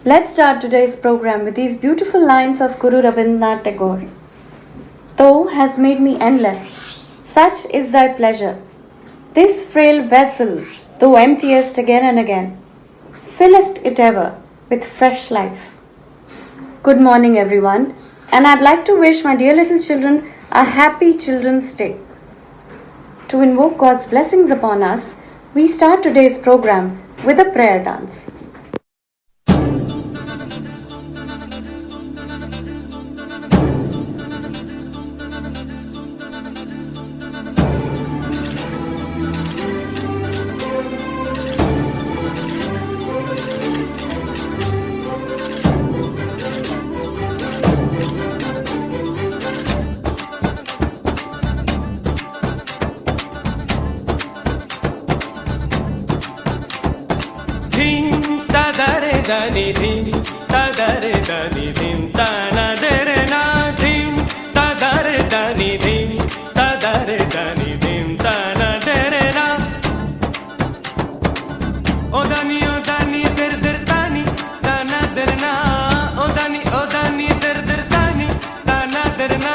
Let's start today's program with these beautiful lines of Guru Rabindranath Tagore. Thou hast made me endless, such is thy pleasure. This frail vessel, thou emptiest again and again, fillest it ever with fresh life. Good morning, everyone, and I'd like to wish my dear little children a happy Children's Day. To invoke God's blessings upon us, we start today's program with a prayer dance. Dani dim tadare dani dim tana dere na dim tadare dani dim tadare dani dim tana dere na o dani der der tani tana der na o dani der der tani tana der na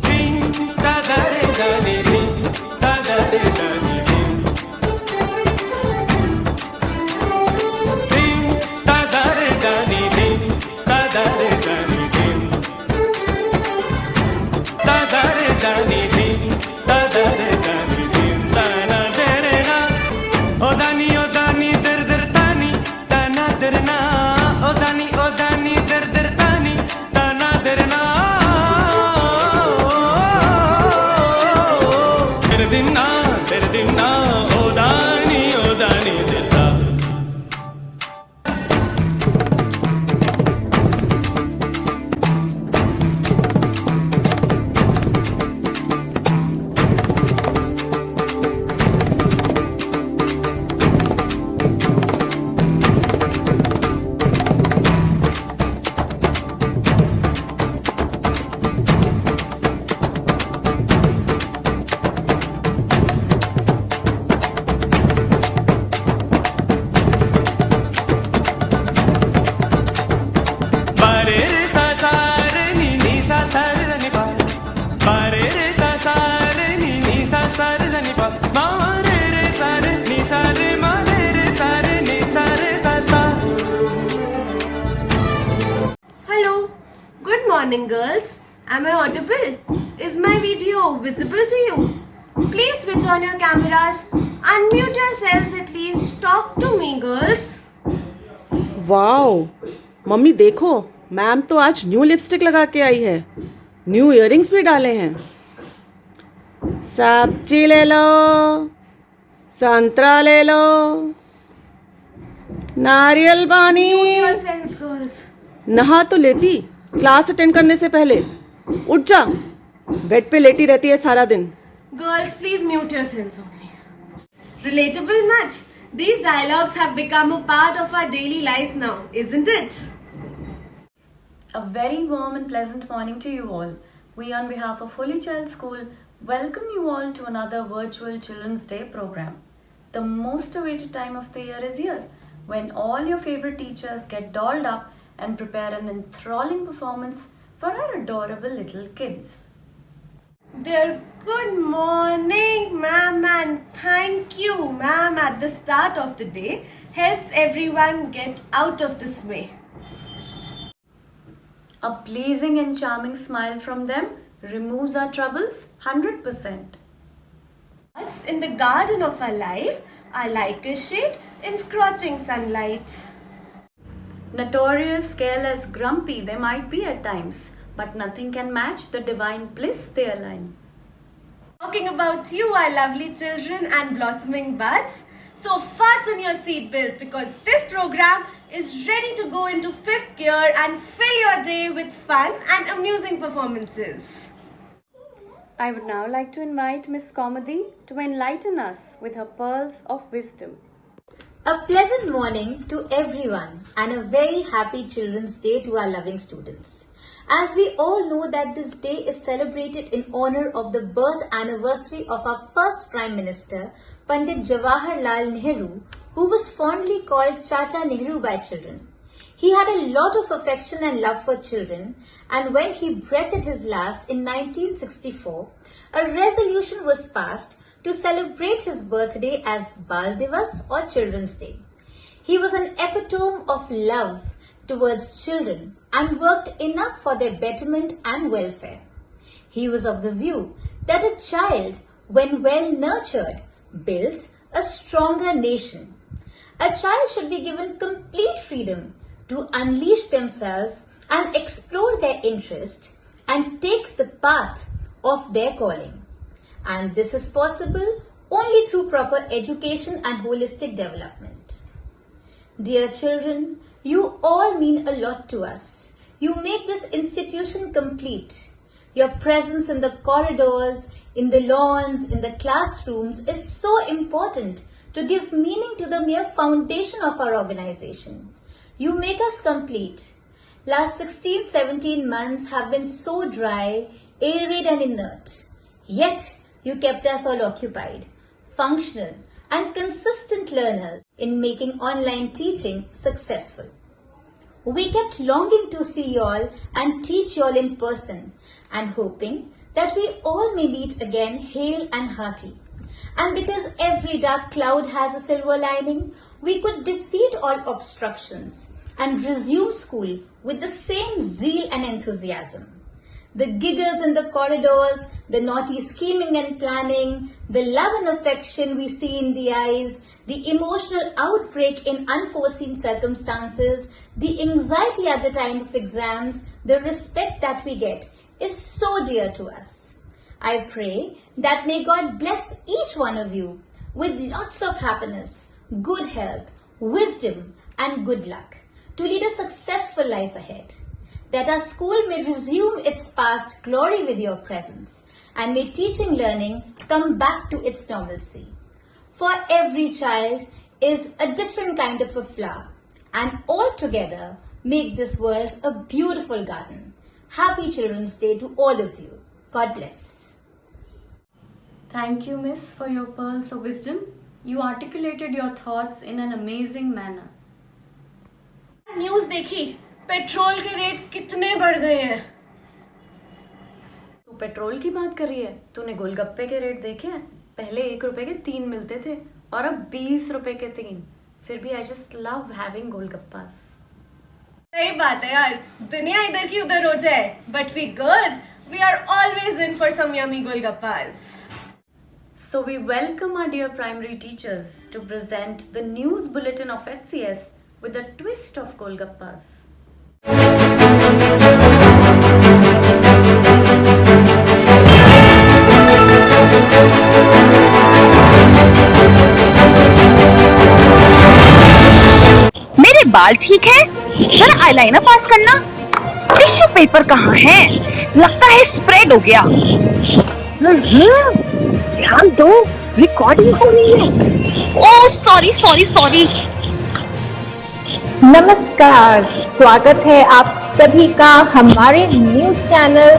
dim tadare dani dim tadare dani Morning, girls. Am I audible? Is my video visible to you? Please switch on your cameras. Unmute yourselves at least. Talk to me, girls. Wow mummy देखो, ma'am तो आज new lipstick लगा के आई है, new earrings भी डाले हैं। सब्जी ले लो, संतरा ले लो, नारियल पानी। Mute yourselves, girls. नहा तो लेती क्लास अटेंड करने से पहले, उठ जा, बेड पे लेटी रहती है सारा दिन। Girls, please mute yourselves only. Relatable much? These dialogues have become a part of our daily lives now, isn't it? A very warm and pleasant morning to you all. We on behalf of Holy Child School welcome you all to another virtual Children's Day program. The most awaited time of the year is here, when all your favorite teachers get dolled up and prepare an enthralling performance for our adorable little kids. Dear, good morning, ma'am, and thank you, ma'am, at the start of the day helps everyone get out of dismay. A pleasing and charming smile from them removes our troubles 100%. What's in the garden of our life are like a shade in scorching sunlight. Notorious, careless, grumpy they might be at times, but nothing can match the divine bliss they align. Talking about you, our lovely children and blossoming buds. So fasten your seatbelts because this program is ready to go into 5th gear and fill your day with fun and amusing performances. I would now like to invite Miss Komadi to enlighten us with her pearls of wisdom. A pleasant morning to everyone and a very happy Children's Day to our loving students. As we all know that this day is celebrated in honor of the birth anniversary of our first Prime Minister, Pandit Jawaharlal Nehru, who was fondly called Chacha Nehru by children. He had a lot of affection and love for children, and when he breathed his last in 1964, a resolution was passed to celebrate his birthday as Bal Divas or Children's Day. He was an epitome of love towards children and worked enough for their betterment and welfare. He was of the view that a child, when well nurtured, builds a stronger nation. A child should be given complete freedom to unleash themselves and explore their interests and take the path of their calling. And this is possible only through proper education and holistic development. Dear children, you all mean a lot to us. You make this institution complete. Your presence in the corridors, in the lawns, in the classrooms is so important to give meaning to the mere foundation of our organization. You make us complete. Last 16-17 months have been so dry, arid and inert. Yet, you kept us all occupied, functional and consistent learners in making online teaching successful. We kept longing to see you all and teach you all in person and hoping that we all may meet again hale and hearty. And because every dark cloud has a silver lining, we could defeat all obstructions and resume school with the same zeal and enthusiasm. The giggles in the corridors, the naughty scheming and planning, the love and affection we see in the eyes, the emotional outbreak in unforeseen circumstances, the anxiety at the time of exams, the respect that we get is so dear to us. I pray that may God bless each one of you with lots of happiness, good health, wisdom and good luck to lead a successful life ahead. That our school may resume its past glory with your presence and may teaching learning come back to its normalcy. For every child is a different kind of a flower and all together make this world a beautiful garden. Happy Children's Day to all of you. God bless. Thank you, Miss, for your pearls of wisdom. You articulated your thoughts in an amazing manner. News देखी, petrol के rate कितने बढ़ गए हैं। तू petrol की बात कर रही है? तूने गोलगप्पे के रेट देखे हैं? पहले 1 रुपए के 3 मिलते थे और अब 20 रुपए के 3। फिर भी I just love having golgappas. सही बात है यार, दुनिया इधर की उधर हो जाए, but we girls, we are always in for some yummy golgappas. So we welcome our dear primary teachers to present the news bulletin of HCS with a twist of Golgappas. मेरे बाल ठीक है? जरा आईलाइनर पास करना। टिश्यू पेपर कहाँ है? लगता है स्प्रेड हो गया। ध्यान दो, रिकॉर्डिंग हो रही है। Oh sorry. नमस्कार, स्वागत है आप सभी का हमारे न्यूज चैनल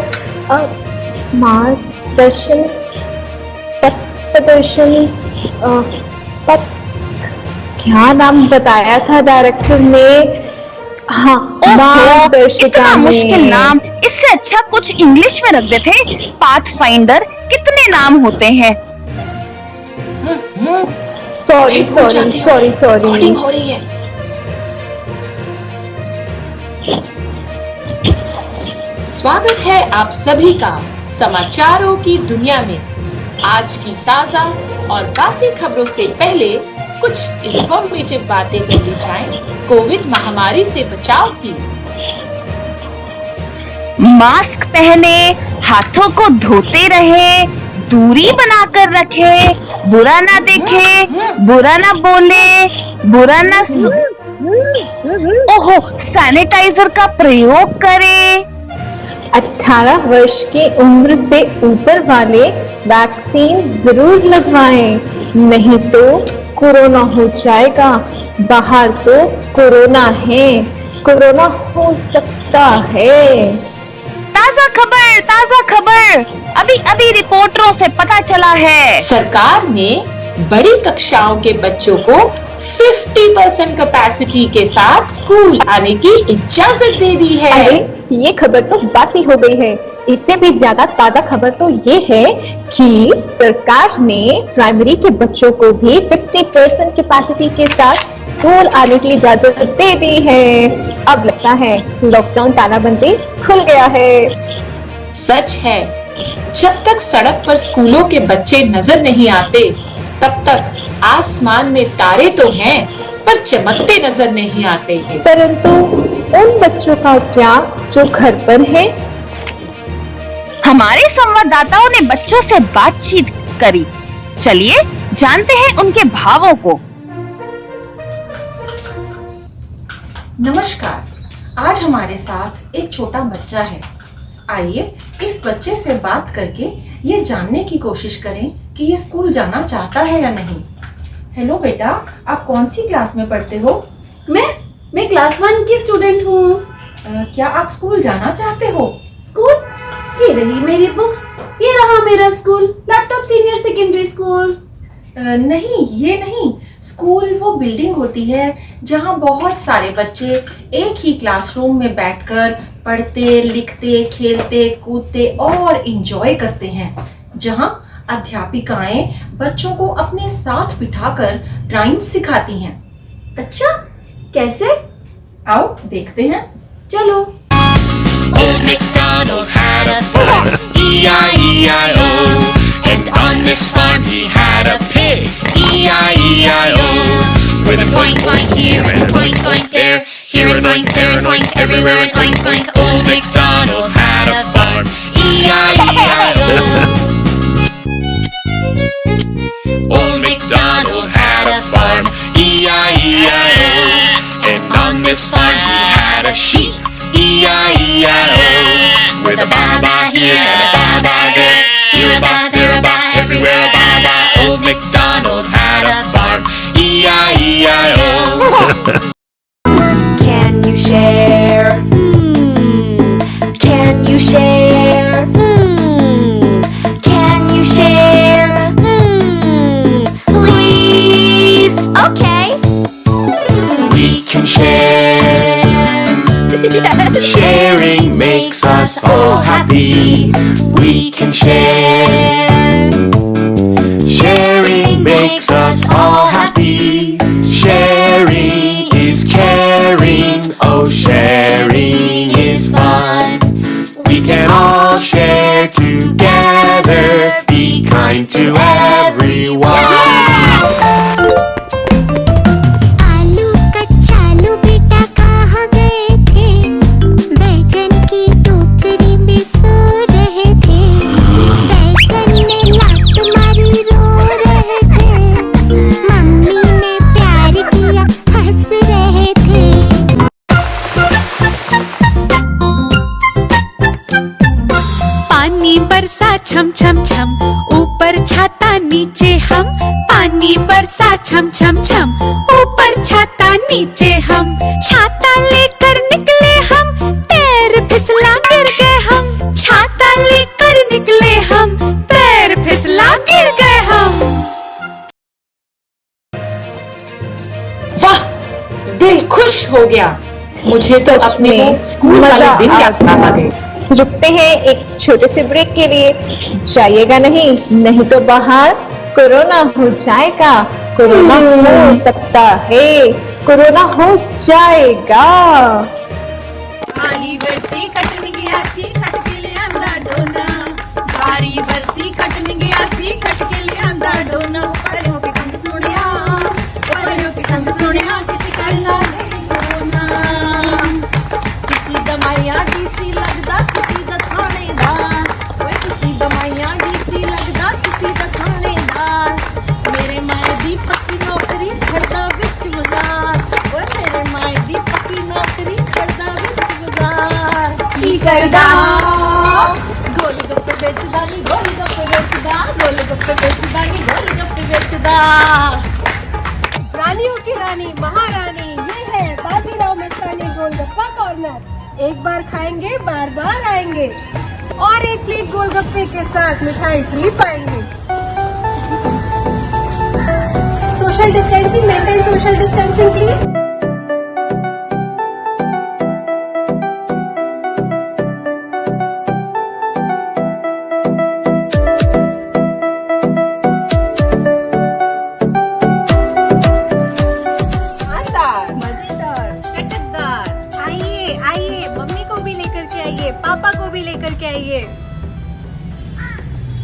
मार्गदर्शन पथ क्या नाम बताया था डायरेक्टर ने? हाँ, मार्गदर्शिका में। मुश्किल नाम, इससे अच्छा कुछ इंग्लिश में रख देते। पाथ फाइंडर, कितने नाम होते हैं? सॉरी। हो रही है। स्वागत है आप सभी का समाचारों की दुनिया में। आज की ताजा और बासी खबरों से पहले कुछ इंफॉर्मेटिव बातें कर ली जाएं कोविड महामारी से बचाव की। मास्क पहने, हाथों को धोते रहे, दूरी बनाकर रखे, बुरा ना देखे, बुरा ना बोले, बुरा ना ओहो, सैनिटाइजर का प्रयोग करें। 18 वर्ष की उम्र से ऊपर वाले वैक्सीन जरूर लगवाएं, नहीं तो कोरोना हो जाएगा। बाहर तो कोरोना है, कोरोना हो सकता है। ताजा खबर, अभी रिपोर्टरों से पता चला है। सरकार ने बड़ी कक्षाओं के बच्चों को 50% कैपेसिटी के साथ स्कूल आने की इजाजत दे दी है। अरे ये खबर तो बासी हो गई है। इससे भी ज्यादा ताजा खबर तो ये है कि सरकार ने प्राइमरी के बच्चों को भी 50% कैपेसिटी के साथ स्कूल आने की इजाजत दे दी है। अब लगता है लॉकडाउन तालाबंदी खुल गया है। सच है, जब तक सड़क पर स्कूलों के बच्चे नजर नहीं आते तब तक आसमान में तारे तो हैं पर चमकते नजर नहीं आते हैं। परंतु उन बच्चों का क्या जो घर पर हैं? हमारे संवाददाताओं ने बच्चों से बातचीत करी। चलिए जानते हैं उनके भावों को। नमस्कार, आज हमारे साथ एक छोटा बच्चा है। आइए इस बच्चे से बात करके ये जानने की कोशिश करें कि ये स्कूल जाना चाहता है या नहीं। हेलो बेटा, आप कौन सी क्लास में पढ़ते हो? मैं क्लास 1 की स्टूडेंट हूँ। क्या आप स्कूल जाना चाहते हो? स्कूल? ये रही मेरी बुक्स, ये रहा मेरा school, laptop senior secondary school. नहीं, ये नहीं। स्कूल वो बिल्डिंग होती है जहाँ बहुत सारे बच्चे एक ही क्लासरूम में बैठकर पढ़ते, लिखते, खेलते, कूदते और एंजॉय करते हैं। जहाँ अध्यापिकाएं बच्चों को अपने साथ बिठाकर राइम्स सिखाती हैं। अच्छा, कैसे? आओ देखते हैं। चलो। Old MacDonald had a farm, E-I-E-I-O. And on this farm he had a pig, E-I-E-I-O. With a boink boink here and a boink boink there, here and boink, there and boink, everywhere and boink boink. Old MacDonald had a farm, E-I-E-I-O. Old MacDonald had a farm, E-I-E-I-O. And on this farm he had a sheep, E-I-E-I-O. With a ba-ba here and a ba-ba there, here a ba, there a ba, everywhere a ba-ba. Old MacDonald had a farm, E-I-E-I-O. Can you share? Can you share? Can you share? Please? Okay. We can share. Sharing makes us all happy. We can share. Sharing makes us all happy. Sharing is caring. Oh, sharing is fun. We can all share together. Be kind to everyone. आलू कच्चालू बेटा कहाँ गए थे? बैगन की टोकरी में सो रहे थे। बैगन ने लात मारी रो रहे थे। मम्मी ने प्यार किया हंस रहे थे। पानी बरसा छम छम छम, ऊपर छाता नीचे हम। पानी बरसा छम छम छम, ऊपर छाता नीचे हम। छाता लेकर निकले हम, पैर फिसला गिर गए हम। छाता लेकर निकले हम, पैर फिसला गिर गए हम। वाह, दिल खुश हो गया। मुझे तो अपने वो स्कूल वाले दिन याद आ गए। रुकते हैं एक छोटे से ब्रेक के लिए। जाइएगा नहीं तो बाहर कोरोना हो जाएगा। कोरोना हो सकता है, कोरोना हो जाएगा। बारी बरसी कटन गया सी, कट के ले आंदा डोना। बारी बरसी कटन गया सी, कट के ले आंदा डोना। ऊपर हो के संग सुनिया, ऊपर हो के संग सुनिया, किसी करना नहीं कोरोना। किसी दमाइया डीसी लगदा, किसी दा थानेदार। ओए किसी दमाइया डीसी लगदा, किसी दा थानेदार। मेरे माए दी पक्की नौकरी खड़दा विच बाजार। ओए मेरे माए दी पक्की नौकरी खड़दा विच बाजार। की करदा गोलगप्पे बेचदा नी, गोलगप्पे बेचदा, गोलगप्पे बेचदा नी, गोलगप्पे बेचदा। रानियों की रानी महारानी, ये है बाजीराव मस्तानी गोलगप्पा कॉर्नर। एक बार खाएंगे बार बार आएंगे, और एक प्लेट गोलगप्पे के साथ मिठाई फ्री पाएंगे। social distancing, maintain social distancing, please. आइए आइए, मम्मी को भी लेकर के आइए, पापा को भी लेकर के आइए।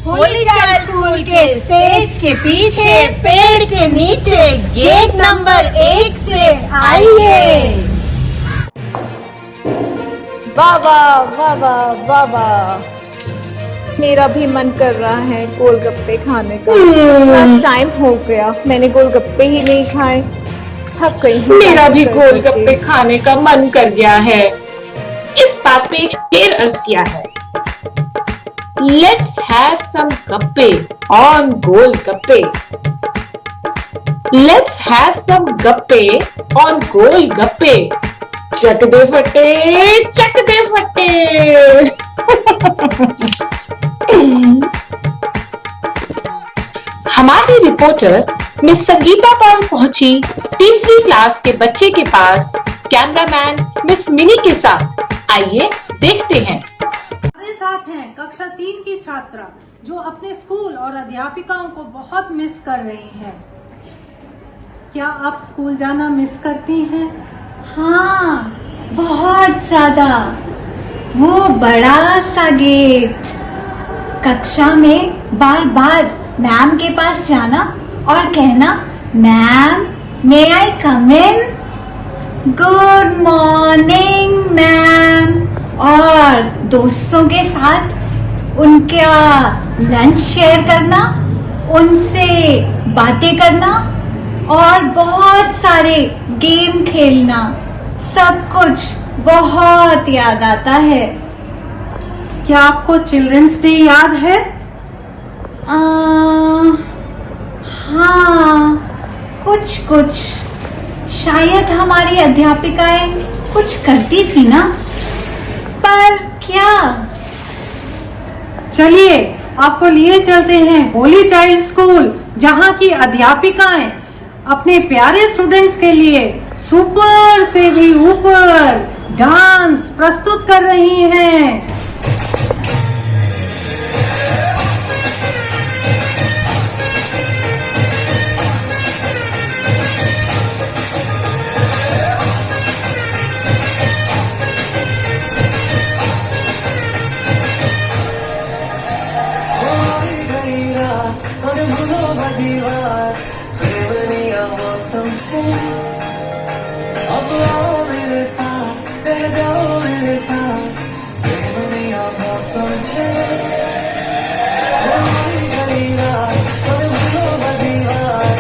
होली चाइल्ड स्कूल के स्टेज के पीछे, पेड़ के नीचे, गेट नंबर 1 से आइए। बाबा बाबा बाबा, मेरा भी मन कर रहा है गोलगप्पे खाने का। इतना टाइम हो गया, मैंने गोलगप्पे ही नहीं खाए। थक गई हूँ। मेरा भी गोलगप्पे खाने का मन कर गया है। इस बात पे एक शेर अर्ज किया है, let's have some gappe on golgappe. Let's have some gappe on गोलगप्पे। चक दे फटे, चक दे फटे। हमारी रिपोर्टर मिस संगीता पॉल पहुंची तीसरी क्लास के बच्चे के पास कैमरामैन मिस मिनी के साथ। आइए देखते हैं। हमारे साथ हैं कक्षा 3 की छात्रा जो अपने स्कूल और अध्यापिकाओं को बहुत मिस कर रही हैं। क्या आप स्कूल जाना मिस करती हैं? हाँ, बहुत ज्यादा। वो बड़ा सा गेट, कक्षा में बार बार मैम के पास जाना और कहना, मैम मे आई कम इन, गुड मॉर्निंग मैम, और दोस्तों के साथ उनका लंच शेयर करना, उनसे बातें करना और बहुत सारे गेम खेलना, सब कुछ बहुत याद आता है। क्या आपको चिल्ड्रंस डे याद है? हाँ, कुछ कुछ। शायद हमारी अध्यापिकाएं कुछ करती थी ना, पर क्या? चलिए आपको लिए चलते हैं होली चाइल्ड स्कूल, जहाँ की अध्यापिकाएं अपने प्यारे स्टूडेंट्स के लिए सुपर से भी ऊपर डांस प्रस्तुत कर रही हैं। अब आओ मेरे पास, रह जाओ मेरे साथ, प्रेमनिया मौसम छे। गई रात, मन भूलो बदीवार,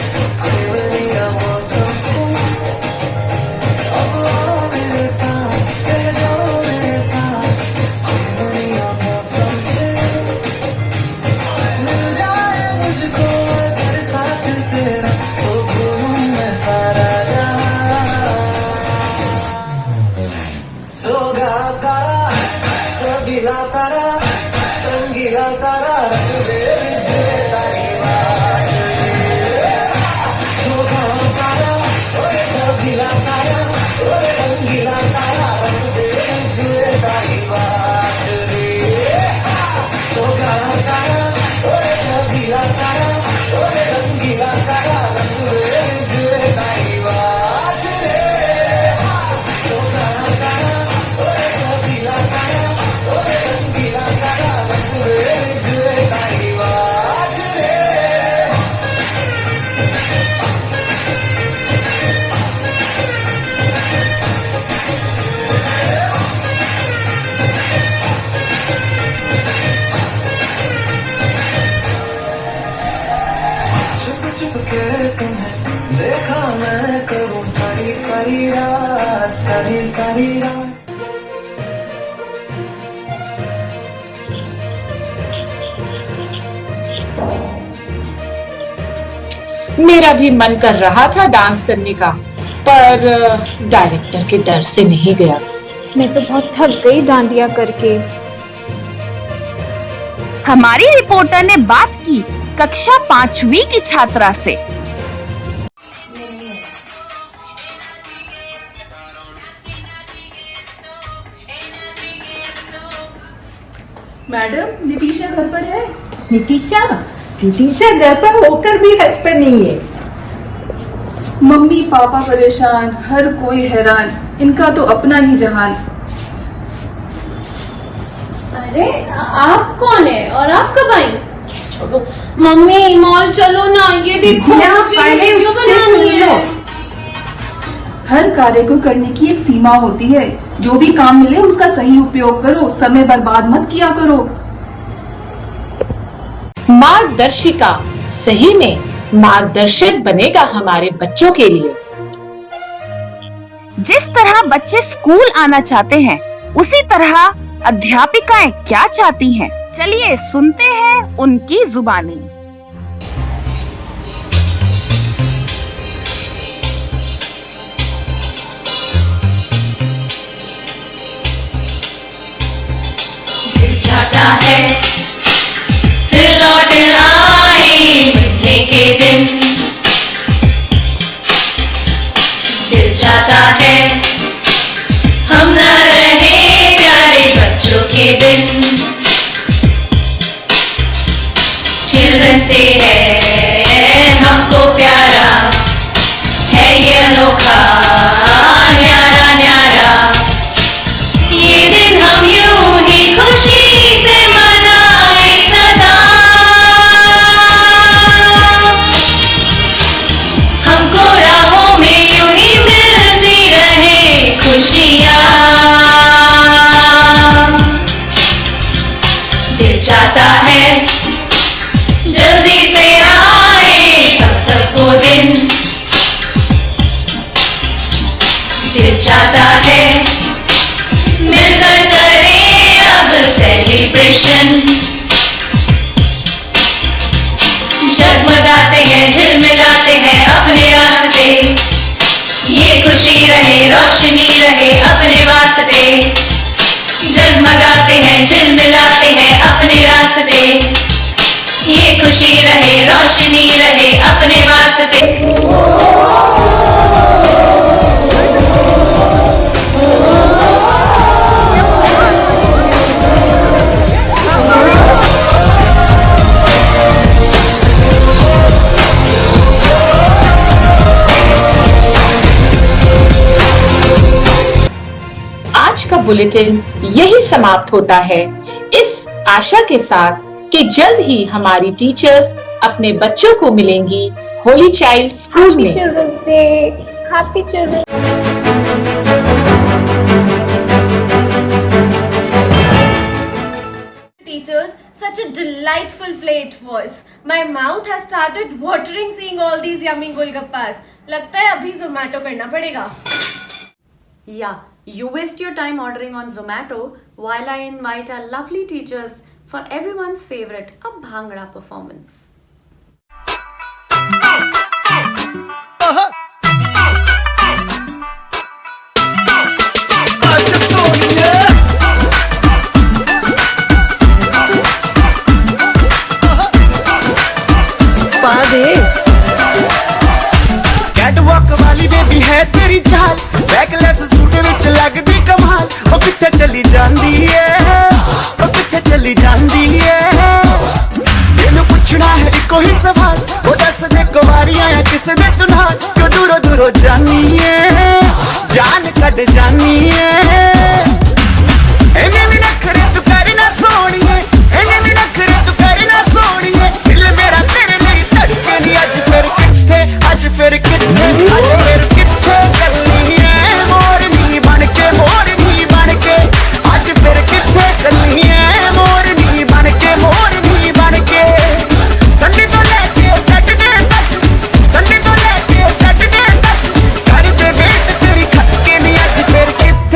प्रेमनिया मौसम छे। अब आओ मेरे पास, रह जाओ मेरे साथ, प्रेमनिया मौसम छे। मिल जाए मुझको अगर साथ तेरा, तो भूलूं मैं सारा तारा, रंगीला तारा, रंग दे मुझे तारी बात रे। शोभा तारा, ओए छबीला तारा, ओए रंगीला तारा, रंग दे मुझे तारी बात रे। शोभा तारा, ओए छबीला तारा, ओए रंगीला तारा, रंग दे मुझे तारी बात रे। शोभा तारा, ओए छबीला तारा, ओए रंगीला तारा, रंग दे मुझे तारी बात रे। छुप छुप के तुम्हें देखा मैं करूं सारी सारी रात, सारी सारी रात। मेरा भी मन कर रहा था डांस करने का, पर डायरेक्टर के डर से नहीं गया। मैं तो बहुत थक गई डांडिया करके। हमारी रिपोर्टर ने बात की कक्षा 5वीं की छात्रा से। मैडम नितीशा घर पर है? नितीशा नितीशा घर पर होकर भी घर पर नहीं है। मम्मी पापा परेशान, हर कोई हैरान, इनका तो अपना ही जहान। अरे आप कौन है और आप कब आई? छोड़ो मम्मी, मॉल चलो ना, ये देखो मुझे वीडियो बनानी है। हर कार्य को करने की एक सीमा होती है। जो भी काम मिले उसका सही उपयोग करो, समय बर्बाद मत किया करो। मार्गदर्शिका सही में मार्गदर्शक बनेगा हमारे बच्चों के लिए। जिस तरह बच्चे स्कूल आना चाहते हैं, उसी तरह अध्यापिकाएं क्या चाहती हैं? चलिए सुनते हैं उनकी जुबानी। जाता है फिर लौट आए मिलने के दिन, दिल चाहता है हम न रहे प्यारे बच्चों के बिन। चिल्ड्रन से है हमको प्यारा, है ये अनोखा न्यारा न्यारा, ये दिन हम यूं ही खुशी से मनाए सदा। हमको राहों में यूं ही मिलती रहे खुशियाँ। दिल चाहता है जल्दी से आए सबको दिन, दिल चाहता है मिलकर करें अब सेलिब्रेशन। जगमगाते हैं झिलमिलाते हैं अपने रास्ते, ये खुशी रहे रोशनी रहे अपने वास्ते। जगमगाते हैं झिलमिलाते हैं अपने रास्ते, ये खुशी रहे रोशनी रहे अपने वास्ते। आज का बुलेटिन यही समाप्त होता है, इस आशा के साथ कि जल्द ही हमारी टीचर्स अपने बच्चों को मिलेंगी होली चाइल्ड स्कूल में। Children's day, happy children's. Teachers, such a delightful play it was. My mouth has started watering seeing all these yummy golgappas. लगता है अभी Zomato करना पड़ेगा। Yeah, you waste your time ordering on Zomato while I invite our lovely teachers for everyone's favorite, a Bhangra performance. Catwalk वाली baby है तेरी चाल, backless suit विच लगदी कमाल। ओ किथे चली जांदी है, ओ किथे चली जांदी है। तेनू पुछना है इको ही सवाल, ओ दस दे कुवारियां या किस दे तू नाल। क्यों दूरों दूरों जानी है, जान कड जानी है। इन्हें भी नखरे तू करना सोनिए, इन्हें भी नखरे तू करना सोनिए। दिल मेरा तेरे लिए धड़के नी अज फिर किथे, अज फिर किथे, अज फिर किथे चलनी है मोरनी बनके, मोरनी बनके। अज फिर किथे चलनी है मोरनी बनके, मोरनी बनके। संडे तो लेके सैटरडे तक, संडे तो लेके सैटरडे तक कर दे वेट तेरी खटके नी। अज फिर किथे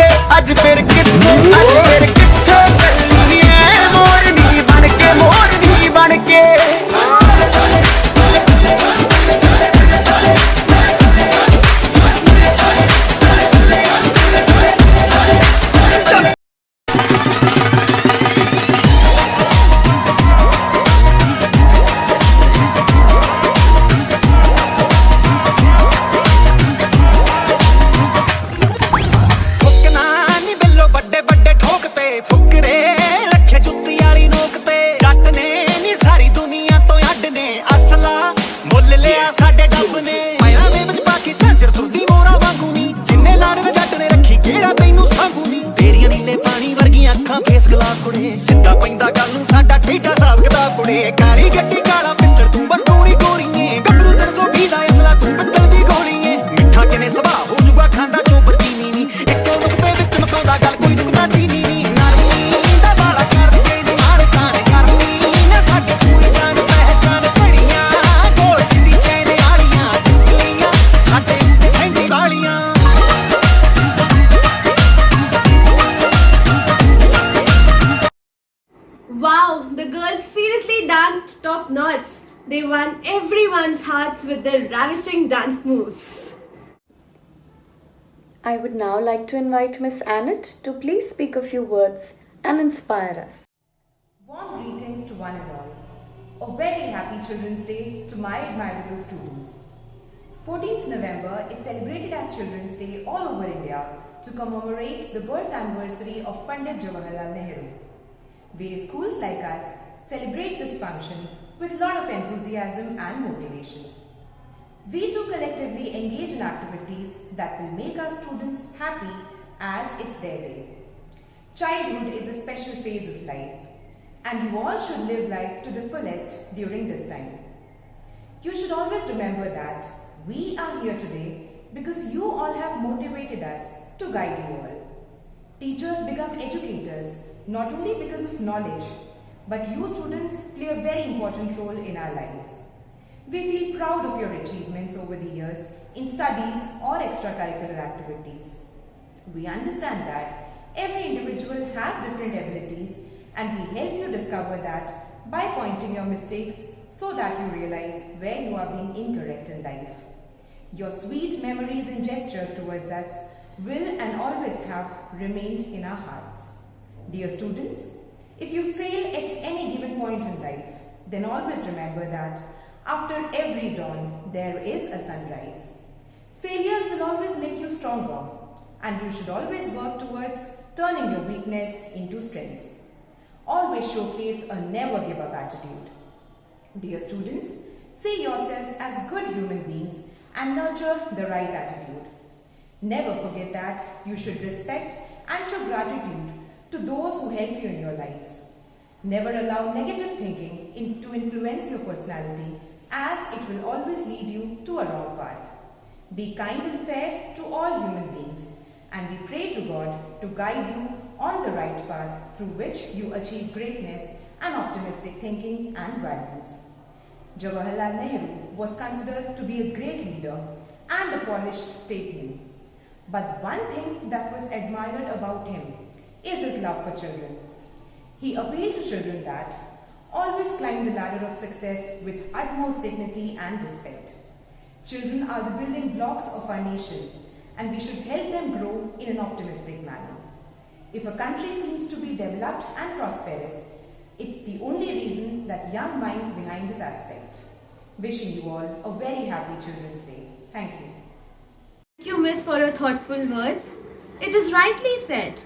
ਕੁੜੇ ਸਿੱਧਾ ਪੈਂਦਾ ਗੱਲ ਨੂੰ ਸਾਡਾ ਠੇਡਾ ਸਾਬ ਕਿਤਾਬ ਕੁੜੇ ਕਾਲੀ ਗੱਡੀ ਕਾਲਾ ਪਿਸਟਲ ਤੂੰ ਬਸ ਗੋਰੀ ਗੋਰੀਏ ਗੱਭਰੂ 320 ਦਾ ਅਸਲਾ ਤੂੰ ਪਿੱਤਲ ਦੀ ਗੋਲੀਏ ਮਿੱਠਾ ਕਿਨੇ ਸੁਭਾਅ ਹੋ ਜੂਗਾ ਖਾਂਦਾ ਚੋਬਰ ਚੀਨੀ ਨੀ ਇੱਕੋ ਨੁਕਤੇ ਵਿੱਚ ਮਕਾਉਂਦਾ ਗੱਲ ਕੋਈ ਨੁਕਤਾ ਚੀਨੀ ਨੀ ਨਾਨੀ ਦਾ ਵਾਲਾ ਕਰਕੇ ਨੀ ਮਾਰ ਕਾਣ ਕਰਨੀ ਨਾ ਸਾਡੇ ਪੂਰੀ ਜਾਨ ਪਹਿਚਾਨ ਪੜੀਆਂ ਗੋਲ ਜਿੰਦੀ ਚੈਨ ਵਾਲੀਆਂ ਚੁੱਕਲੀਆਂ ਸਾਡੇ ਉੱਤੇ ਸੈਂਡੀ ਵਾਲੀਆਂ Wow, the girls seriously danced top notch. They won everyone's hearts with their ravishing dance moves. I would now like to invite Miss Annette to please speak a few words and inspire us. Warm greetings to one and all. A very happy Children's Day to my admirable students. 14th November is celebrated as Children's Day all over India to commemorate the birth anniversary of Pandit Jawaharlal Nehru. Various schools like us celebrate this function with a lot of enthusiasm and motivation. We too collectively engage in activities that will make our students happy as it's their day. Childhood is a special phase of life and you all should live life to the fullest during this time. You should always remember that we are here today because you all have motivated us to guide you all. Teachers become educators not only because of knowledge, but you students play a very important role in our lives. We feel proud of your achievements over the years in studies or extracurricular activities. We understand that every individual has different abilities and we help you discover that by pointing your mistakes so that you realize where you are being incorrect in life. Your sweet memories and gestures towards us will and always have remained in our hearts. Dear students, if you fail at any given point in life, then always remember that after every dawn there is a sunrise. Failures will always make you stronger and you should always work towards turning your weakness into strengths. Always showcase a never give up attitude. Dear students, see yourselves as good human beings and nurture the right attitude. Never forget that you should respect and show gratitude to those who help you in your lives. Never allow negative thinking to influence your personality as it will always lead you to a wrong path. Be kind and fair to all human beings and we pray to God to guide you on the right path through which you achieve greatness and optimistic thinking and values. Jawaharlal Nehru was considered to be a great leader and a polished statesman. But one thing that was admired about him is his love for children. He appealed to children that always climb the ladder of success with utmost dignity and respect. Children are the building blocks of our nation and we should help them grow in an optimistic manner. If a country seems to be developed and prosperous, it's the only reason that young minds behind this aspect. Wishing you all a very happy Children's Day. Thank you. Thank you, Miss, for your thoughtful words. It is rightly said,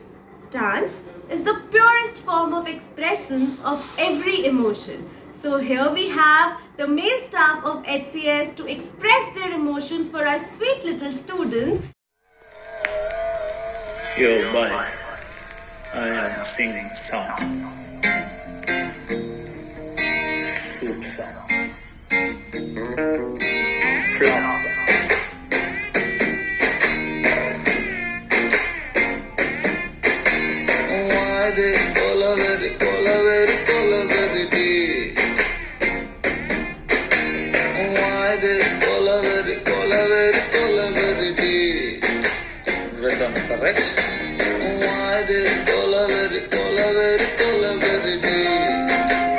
dance is the purest form of expression of every emotion. So here we have the male staff of HCS to express their emotions for our sweet little students. Yo boys, I am singing song. Shoot song. Flop song. Rhythm correct. Why this cola very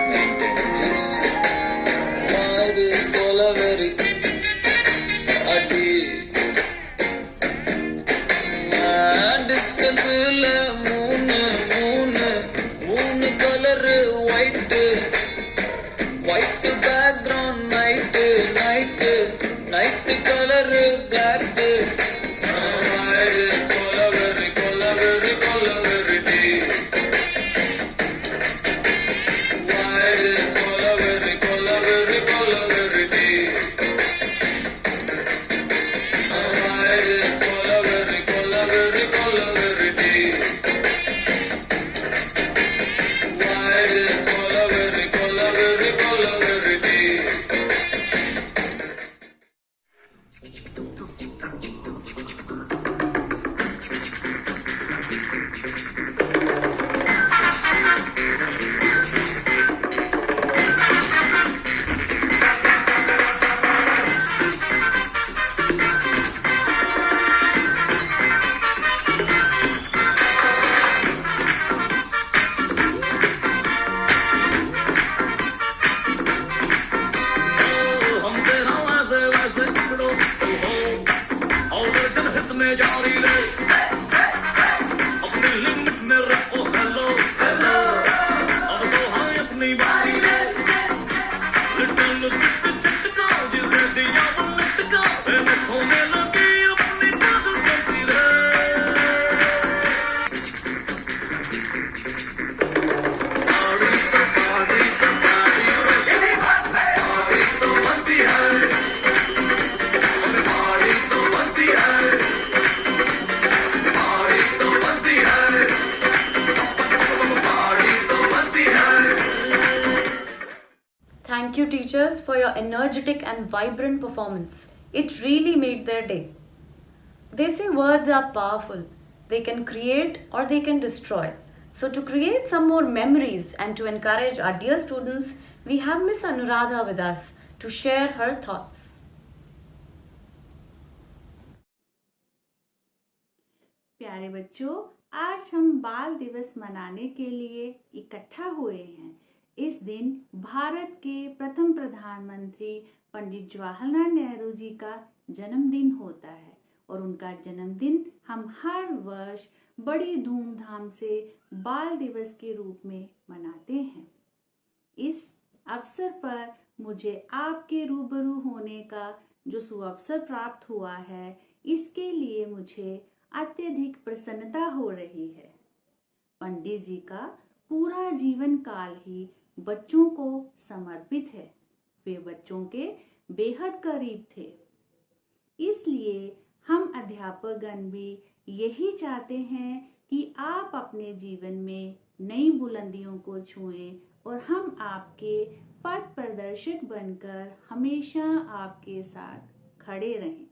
maintain please. Why this cola very and distance moon color white background night color black. Cola में जारी ले अपनी limit में रखो hello hello अब तो हाँ अपनी बारी ले लिटिल बिट झटका जिसे दिया वो लटका फेमस होने लगी अपनी बात करती रहे Thank you, teachers, for your energetic and vibrant performance. It really made their day. They say words are powerful. They can create or they can destroy. So to create some more memories and to encourage our dear students, we have Miss Anuradha with us to share her thoughts. प्यारे बच्चों, आज हम बाल दिवस मनाने के लिए इकट्ठा हुए हैं। इस दिन भारत के प्रथम प्रधानमंत्री पंडित जवाहरलाल नेहरू जी का जन्मदिन होता है और उनका जन्मदिन हम हर वर्ष बड़ी धूमधाम से बाल दिवस के रूप में मनाते हैं। इस अवसर पर मुझे आपके रूबरू होने का जो सुअवसर प्राप्त हुआ है, इसके लिए मुझे अत्यधिक प्रसन्नता हो रही है। पंडित जी का पूरा जीवन काल ही बच्चों को समर्पित है। वे बच्चों के बेहद करीब थे। इसलिए हम अध्यापकगण भी यही चाहते हैं कि आप अपने जीवन में नई बुलंदियों को छुएं और हम आपके पथ प्रदर्शक बनकर हमेशा आपके साथ खड़े रहें।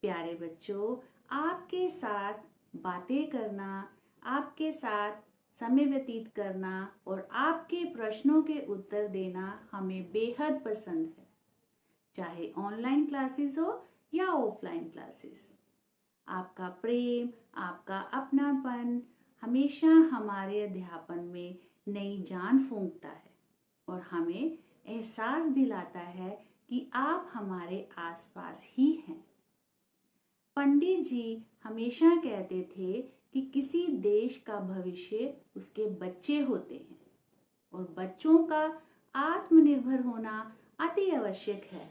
प्यारे बच्चों, आपके साथ बातें करना, आपके साथ समय व्यतीत करना और आपके प्रश्नों के उत्तर देना हमें बेहद पसंद है, चाहे ऑनलाइन क्लासेस हो या ऑफलाइन क्लासेस। आपका प्रेम, आपका अपनापन हमेशा हमारे अध्यापन में नई जान फूंकता है और हमें एहसास दिलाता है कि आप हमारे आसपास ही हैं। पंडित जी हमेशा कहते थे कि किसी देश का भविष्य उसके बच्चे होते हैं और बच्चों का आत्मनिर्भर होना अति आवश्यक है।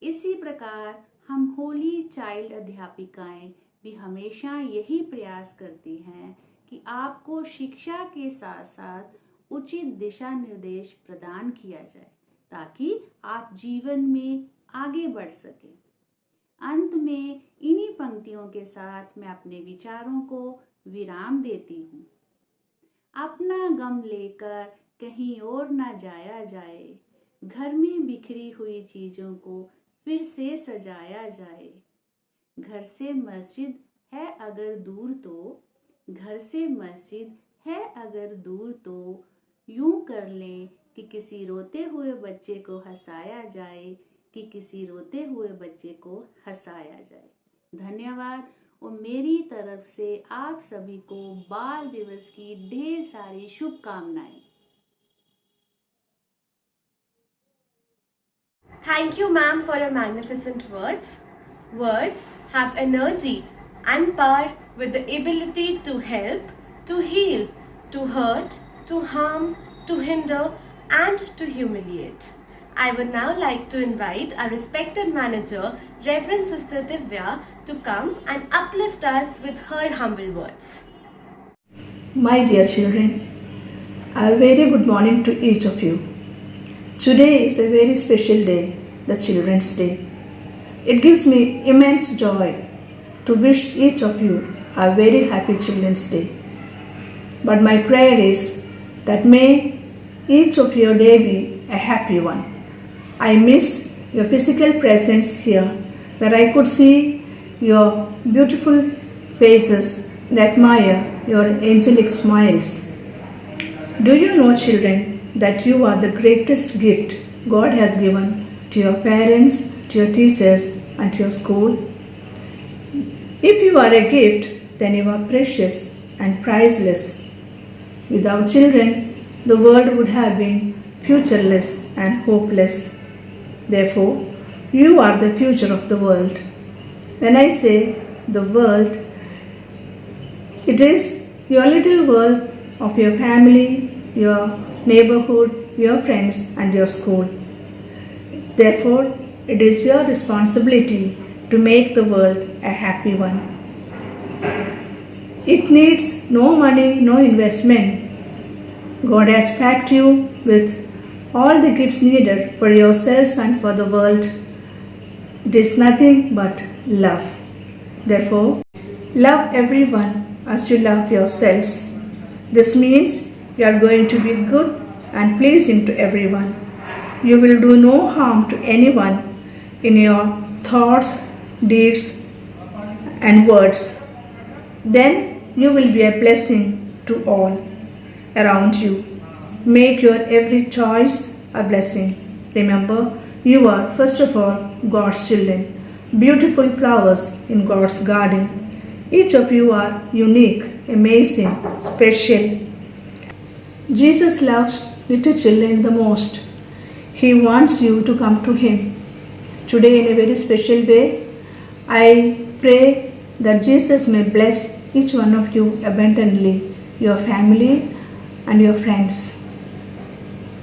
इसी प्रकार हम होली चाइल्ड अध्यापिकाएं भी हमेशा यही प्रयास करती हैं कि आपको शिक्षा के साथ साथ उचित दिशा निर्देश प्रदान किया जाए ताकि आप जीवन में आगे बढ़ सकें। अंत में इन्हीं पंक्तियों के साथ मैं अपने विचारों को विराम देती हूँ। अपना गम लेकर कहीं और न जाया जाए, घर में बिखरी हुई चीजों को फिर से सजाया जाए। घर से मस्जिद है अगर दूर तो, घर से मस्जिद है अगर दूर तो, यूं कर लें कि किसी रोते हुए बच्चे को हंसाया जाए, कि किसी रोते हुए बच्चे को हंसाया जाए। धन्यवाद और मेरी तरफ से आप सभी को बाल दिवस की ढेर सारी शुभकामनाएं। Thank you, ma'am, for your magnificent words. Words have energy and power with the ability to help, to heal, to hurt, to harm, to hinder, and to humiliate. I would now like to invite our respected manager, Reverend Sister Divya, to come and uplift us with her humble words. My dear children, a very good morning to each of you. Today is a very special day, the Children's Day. It gives me immense joy to wish each of you a very happy Children's Day. But my prayer is that may each of your day be a happy one. I miss your physical presence here, where I could see your beautiful faces and admire your angelic smiles. Do you know, children, that you are the greatest gift God has given to your parents, to your teachers, and to your school? If you are a gift, then you are precious and priceless. Without children, the world would have been futureless and hopeless. Therefore, you are the future of the world. When I say the world. It is your little world of your family, your neighborhood, your friends, and your school. Therefore, it is your responsibility to make the world a happy one. It needs no money, no investment. God has packed you with all the gifts needed for yourselves and for the world. It is nothing but love. Therefore, love everyone as you love yourselves. This means you are going to be good and pleasing to everyone. You will do no harm to anyone in your thoughts, deeds, and words. Then you will be a blessing to all around you. Make your every choice a blessing. Remember, you are first of all God's children, beautiful flowers in God's garden. Each of you are unique, amazing, special. Jesus loves little children the most. He wants you to come to Him. Today, in a very special way, I pray that Jesus may bless each one of you abundantly, your family and your friends.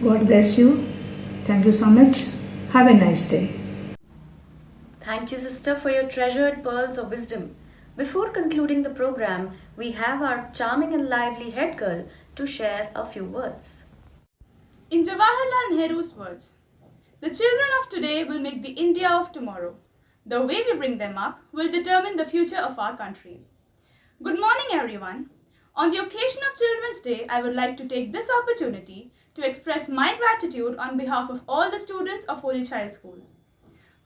God bless you. Thank you so much. Have a nice day. Thank you, sister, for your treasured pearls of wisdom. Before concluding the program, we have our charming and lively head girl to share a few words. In Jawaharlal Nehru's words, the children of today will make the India of tomorrow. The way we bring them up will determine the future of our country. Good morning, everyone. On the occasion of Children's Day, I would like to take this opportunity to express my gratitude on behalf of all the students of Holy Child School.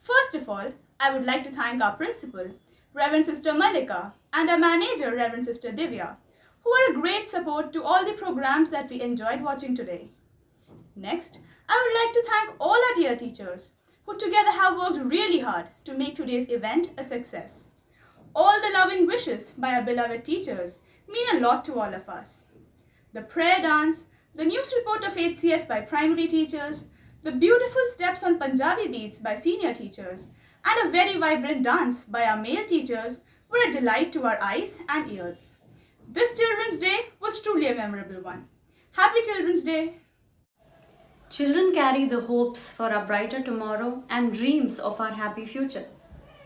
First of all, I would like to thank our principal, Reverend Sister Malika, and our manager, Reverend Sister Divya, who are a great support to all the programs that we enjoyed watching today. Next, I would like to thank all our dear teachers who together have worked really hard to make today's event a success. All the loving wishes by our beloved teachers mean a lot to all of us. The prayer dance, the news report of HCS by primary teachers, the beautiful steps on Punjabi beats by senior teachers, and a very vibrant dance by our male teachers were a delight to our eyes and ears. This Children's Day was truly a memorable one. Happy Children's Day! Children carry the hopes for a brighter tomorrow and dreams of our happy future.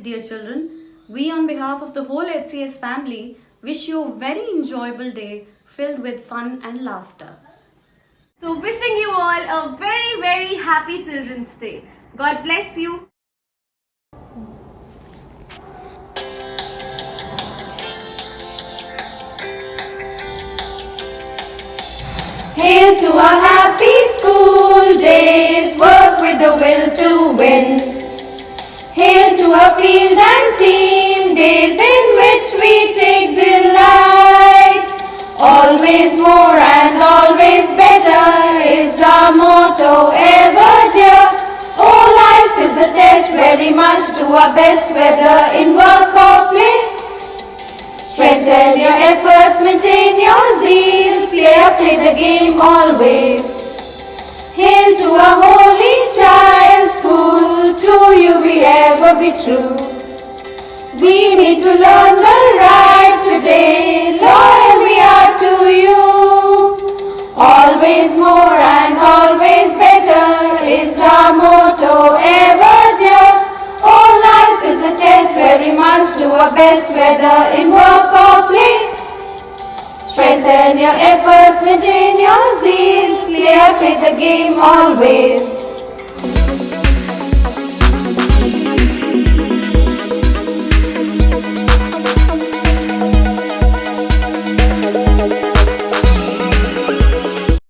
Dear children, we on behalf of the whole HCS family wish you a very enjoyable day filled with fun and laughter. So wishing you all a very, very happy Children's Day. God bless you. Hail to our happy school days, work with the will to win. Hail to our field and team days in which we take delight. Always more and always better is our motto ever dear. Oh, life is a test, very much do our best, whether in work or play. Strengthen your efforts, maintain your zeal, play the game always. Hail to our holy child school, to you we ever be true. We need to learn the right today, loyal we are to you. Always more and always better is our motto ever dear. Oh, life is a test, very much do our best, whether in work or play. Strengthen your efforts, maintain your zeal, play the game always.